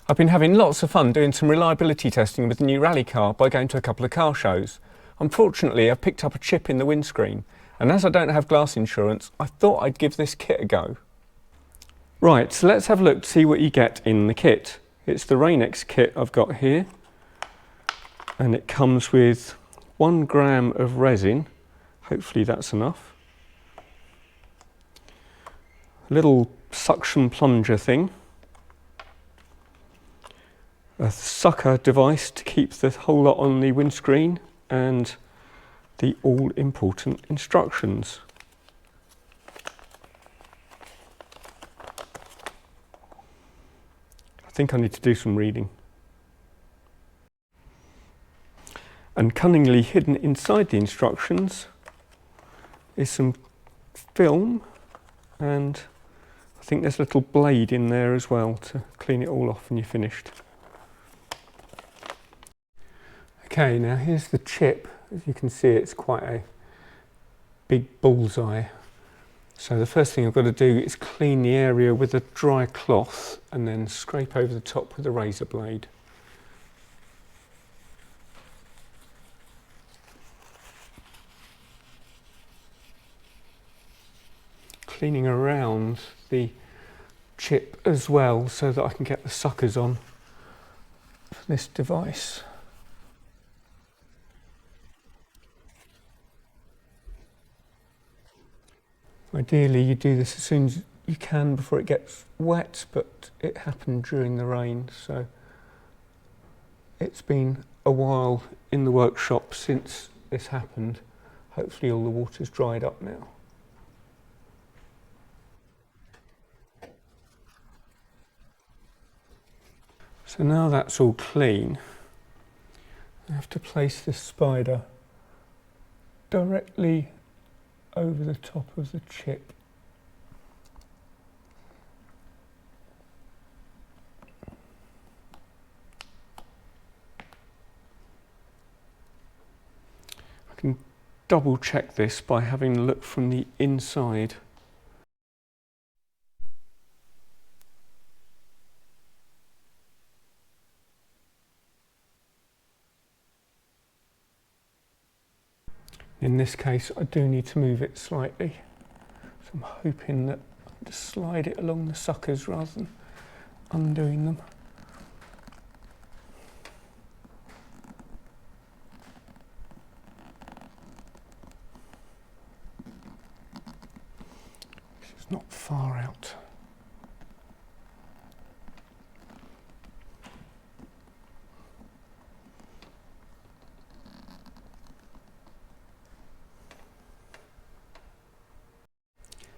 I've been having lots of fun doing some reliability testing with the new rally car by going to a couple of car shows. Unfortunately, I've picked up a chip in the windscreen, and as I don't have glass insurance, I thought I'd give this kit a go. Right, so let's have a look to see what you get in the kit. It's the Rain-X kit I've got here, and it comes with 1 gram of resin. Hopefully that's enough. A little suction plunger thing. A sucker device to keep the whole lot on the windscreen, and the all-important instructions. I think I need to do some reading. And cunningly hidden inside the instructions is some film, and I think there's a little blade in there as well to clean it all off when you're finished. Okay, now here's the chip. As you can see, it's quite a big bullseye. So the first thing I've got to do is clean the area with a dry cloth and then scrape over the top with a razor blade. Cleaning around the chip as well so that I can get the suckers on for this device. Ideally you do this as soon as you can before it gets wet, but it happened during the rain, so it's been a while in the workshop since this happened. Hopefully all the water's dried up now. So now that's all clean, I have to place this spider directly over the top of the chip. I can double check this by having a look from the inside. In this case, I do need to move it slightly. So I'm hoping that I just slide it along the suckers rather than undoing them. This is not far out.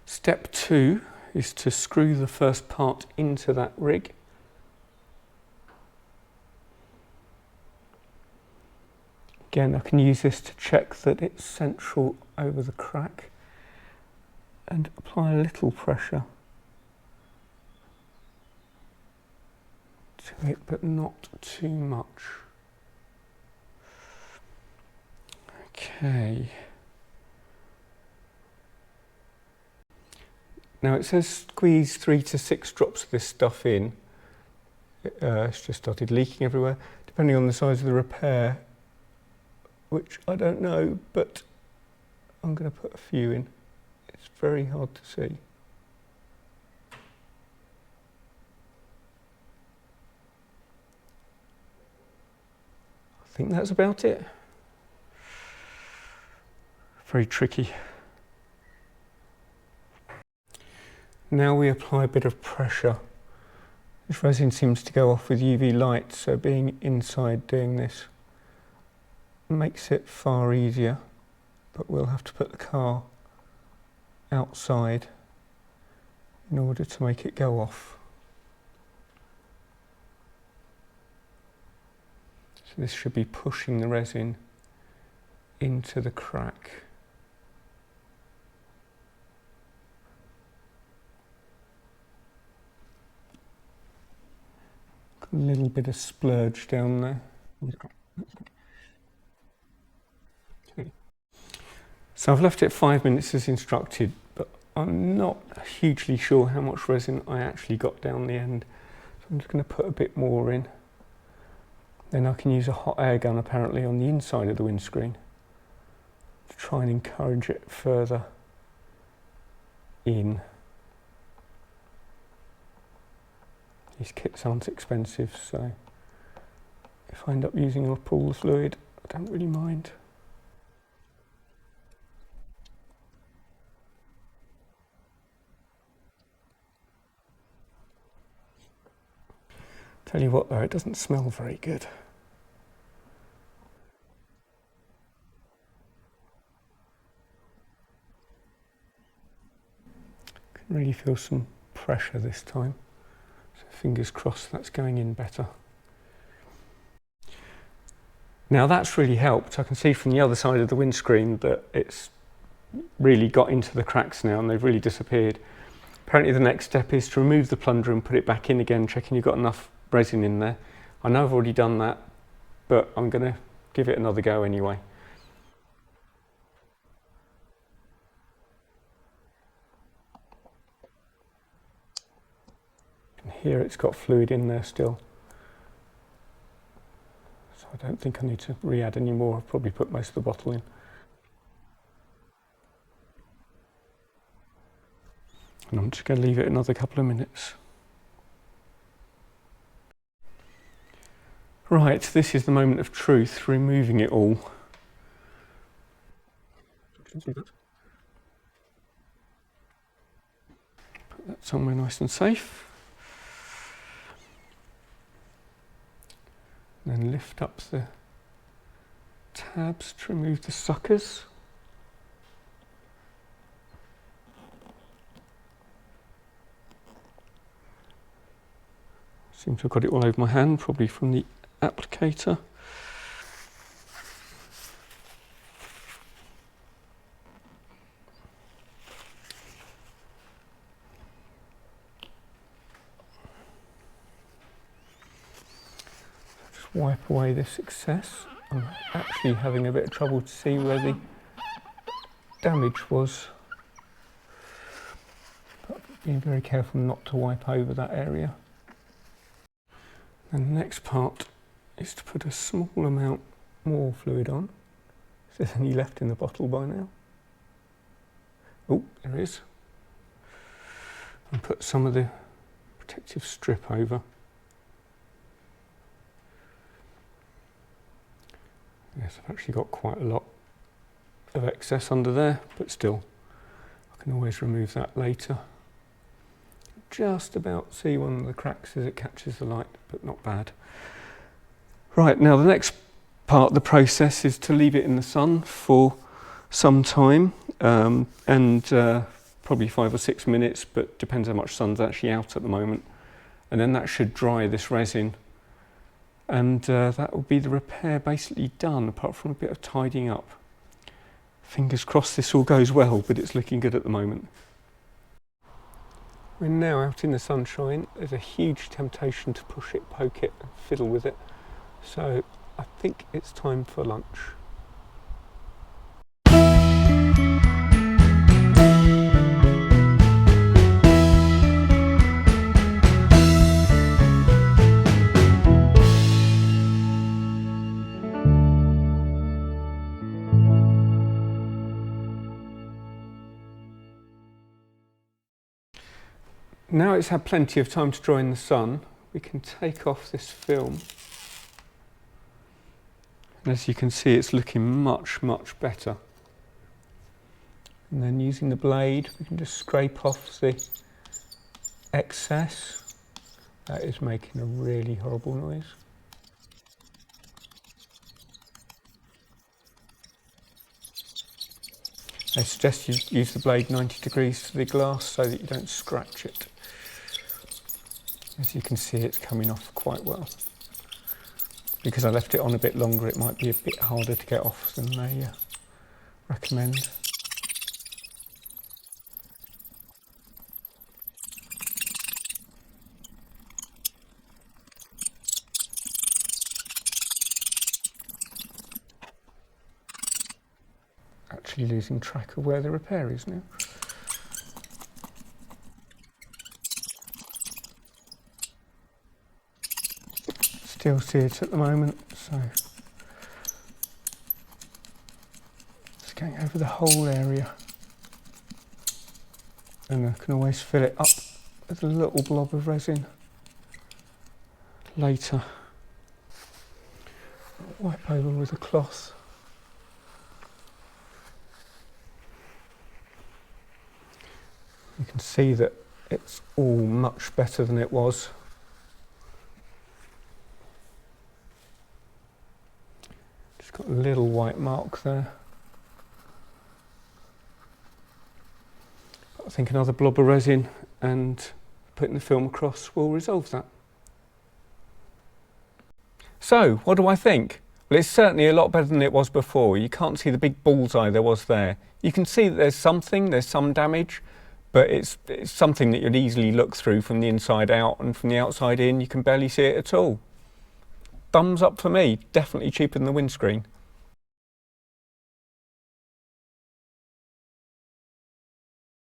Step 2 is to screw the first part into that rig. Again, I can use this to check that it's central over the crack and apply a little pressure to it, but not too much. Okay. Now it says squeeze 3 to 6 drops of this stuff in. It's just started leaking everywhere, depending on the size of the repair, which I don't know, but I'm going to put a few in. It's very hard to see. I think that's about it. Very tricky. Now we apply a bit of pressure. This resin seems to go off with UV light, so being inside doing this makes it far easier, but we'll have to put the car outside in order to make it go off. So this should be pushing the resin into the crack. A little bit of splurge down there. Okay. So I've left it 5 minutes as instructed, but I'm not hugely sure how much resin I actually got down the end. I'm just going to put a bit more in. Then I can use a hot air gun apparently on the inside of the windscreen to try and encourage it further in. These kits aren't expensive, so if I end up using a pool of fluid, I don't really mind. Tell you what though, it doesn't smell very good. Can really feel some pressure this time. So fingers crossed that's going in better. Now that's really helped. I can see from the other side of the windscreen that it's really got into the cracks now and they've really disappeared. Apparently the next step is to remove the plunger and put it back in again, checking you've got enough resin in there. I know I've already done that, but I'm going to give it another go anyway. And here it's got fluid in there still. So I don't think I need to re-add any more. I've probably put most of the bottle in. And I'm just going to leave it another couple of minutes. Right, this is the moment of truth, removing it all. Put that somewhere nice and safe. And then lift up the tabs to remove the suckers. Seems to have got it all over my hand, probably from the applicator. Just wipe away this excess. I'm actually having a bit of trouble to see where the damage was. But being very careful not to wipe over that area. And the next part is to put a small amount more fluid on. Is there any left in the bottle by now? Oh, there is. And put some of the protective strip over. Yes, I've actually got quite a lot of excess under there, but still, I can always remove that later. Just about see one of the cracks as it catches the light, but not bad. Right, now the next part of the process is to leave it in the sun for some time, and probably 5 or 6 minutes, but depends how much sun's actually out at the moment. And then that should dry this resin, and that will be the repair basically done, apart from a bit of tidying up. Fingers crossed this all goes well, but it's looking good at the moment. We're now out in the sunshine. There's a huge temptation to push it, poke it, and fiddle with it. So I think it's time for lunch. Now it's had plenty of time to dry in the sun, we can take off this film. And as you can see, it's looking much, much better. And then using the blade, we can just scrape off the excess. That is making a really horrible noise. I suggest you use the blade 90 degrees to the glass so that you don't scratch it. As you can see, it's coming off quite well. Because I left it on a bit longer, it might be a bit harder to get off than they recommend. Actually losing track of where the repair is now. still see it at the moment, so just going over the whole area, and I can always fill it up with a little blob of resin later. Wipe over with a cloth. You can see that it's all much better than it was. Just got a little white mark there. But I think another blob of resin and putting the film across will resolve that. So, what do I think? Well, it's certainly a lot better than it was before. You can't see the big bullseye there was there. You can see that there's some damage, but it's something that you'd easily look through from the inside out, and from the outside in you can barely see it at all. Thumbs up for me, definitely cheaper than the windscreen.